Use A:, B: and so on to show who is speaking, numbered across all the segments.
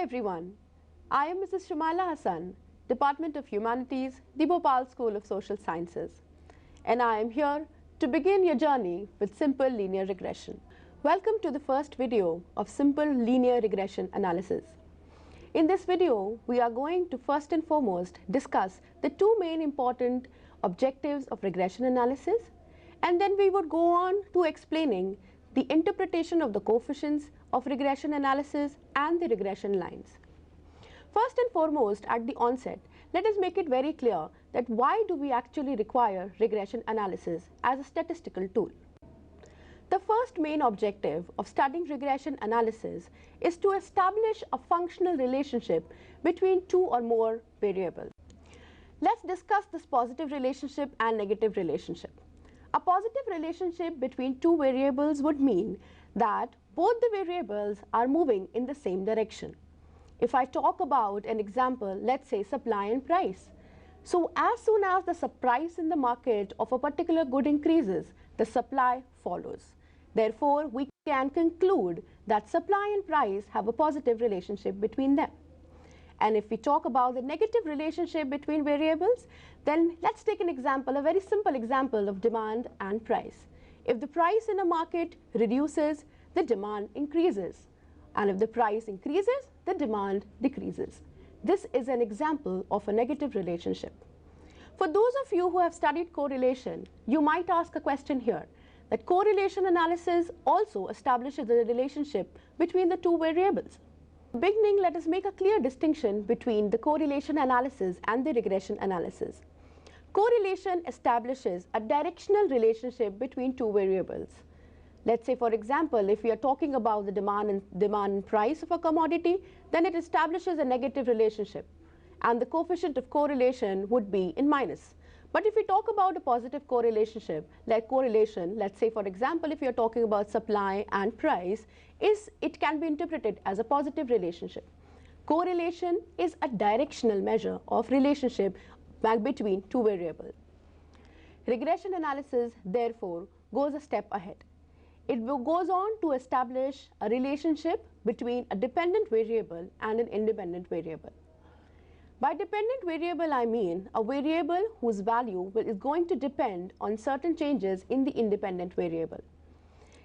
A: everyone. I am Mrs. Shumaila Hassan, Department of Humanities, the Bhopal School of Social Sciences. And I am here to begin your journey with simple linear regression. Welcome to the first video of simple linear regression analysis. In this video, we are going to first and foremost discuss the two main important objectives of regression analysis, and then we would go on to explaining the interpretation of the coefficients of regression analysis and the regression lines. First and foremost, at the onset, let us make it very clear that why do we actually require regression analysis as a statistical tool. The first main objective of studying regression analysis is to establish a functional relationship between two or more variables. Let's discuss this positive relationship and negative relationship. A positive relationship between two variables would mean that both the variables are moving in the same direction. If I talk about an example, let's say supply and price. So as soon as the price in the market of a particular good increases, the supply follows. Therefore, we can conclude that supply and price have a positive relationship between them. And if we talk about the negative relationship between variables, then let's take an example, a very simple example of demand and price. If the price in a market reduces, the demand increases. And if the price increases, the demand decreases. This is an example of a negative relationship. For those of you who have studied correlation, you might ask a question here, that correlation analysis also establishes the relationship between the two variables. Beginning, let us make a clear distinction between the correlation analysis and the regression analysis. Correlation establishes a directional relationship between two variables. Let's say, for example, if we are talking about the demand and price of a commodity, then it establishes a negative relationship, and the coefficient of correlation would be in minus. But if we talk about a positive correlation, let's say, for example, if you're talking about supply and price, it can be interpreted as a positive relationship. Correlation is a directional measure of relationship between two variables. Regression analysis, therefore, goes a step ahead. It goes on to establish a relationship between a dependent variable and an independent variable. By dependent variable, I mean a variable whose value is going to depend on certain changes in the independent variable.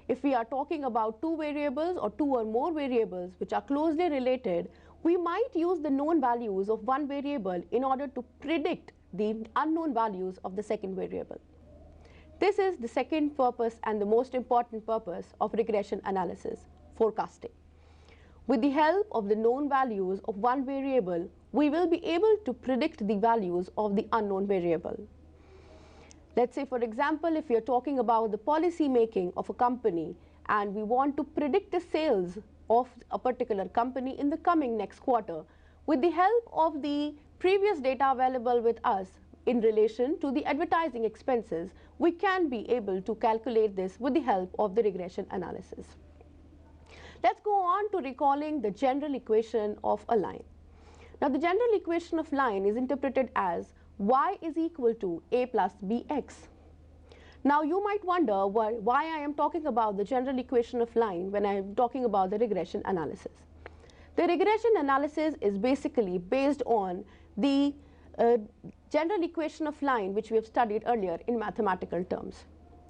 A: If we are talking about two variables or two or more variables which are closely related, we might use the known values of one variable in order to predict the unknown values of the second variable. This is the second purpose and the most important purpose of regression analysis, forecasting. With the help of the known values of one variable, we will be able to predict the values of the unknown variable. Let's say, for example, if we are talking about the policy making of a company and we want to predict the sales of a particular company in the coming next quarter, with the help of the previous data available with us in relation to the advertising expenses, we can be able to calculate this with the help of the regression analysis. Let's go on to recalling the general equation of a line. Now, the general equation of line is interpreted as y is equal to a plus bx. Now, you might wonder why I am talking about the general equation of line when I am talking about the regression analysis. The regression analysis is basically based on the general equation of line which we have studied earlier in mathematical terms.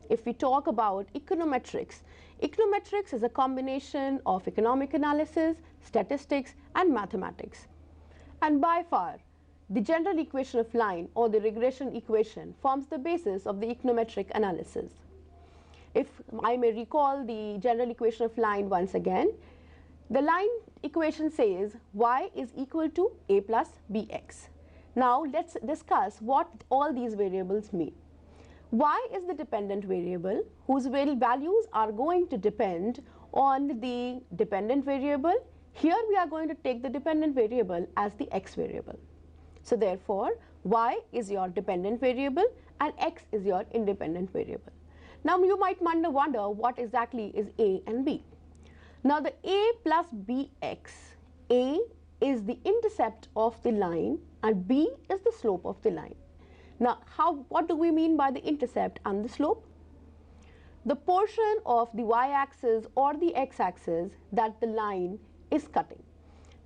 A: If we talk about econometrics, econometrics is a combination of economic analysis, statistics, and mathematics. And by far, the general equation of line or the regression equation forms the basis of the econometric analysis. If I may recall the general equation of line once again, the line equation says y is equal to a plus bx. Now, let's discuss what all these variables mean. Y is the dependent variable whose values are going to depend on the dependent variable. Here we are going to take the dependent variable as the x variable. So therefore, y is your dependent variable and x is your independent variable. Now you might wonder what exactly is a and b. Now the a plus bx, a is the intercept of the line and b is the slope of the line. Now what do we mean by the intercept and the slope? The portion of the y-axis or the x-axis that the line is cutting.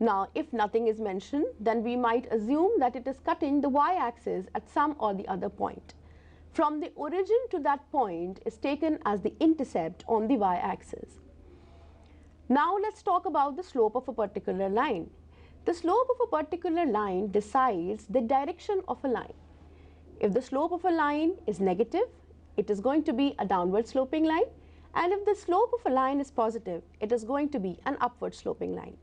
A: Now, if nothing is mentioned, then we might assume that it is cutting the y-axis at some or the other point. From the origin to that point is taken as the intercept on the y-axis. Now let's talk about the slope of a particular line. The slope of a particular line decides the direction of a line. If the slope of a line is negative, it is going to be a downward sloping line, and if the slope of a line is positive, it is going to be an upward sloping line.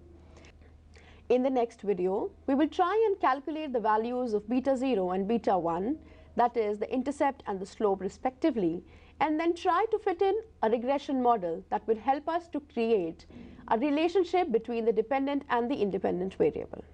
A: In the next video, we will try and calculate the values of beta 0 and beta 1, that is the intercept and the slope respectively, and then try to fit in a regression model that will help us to create a relationship between the dependent and the independent variable.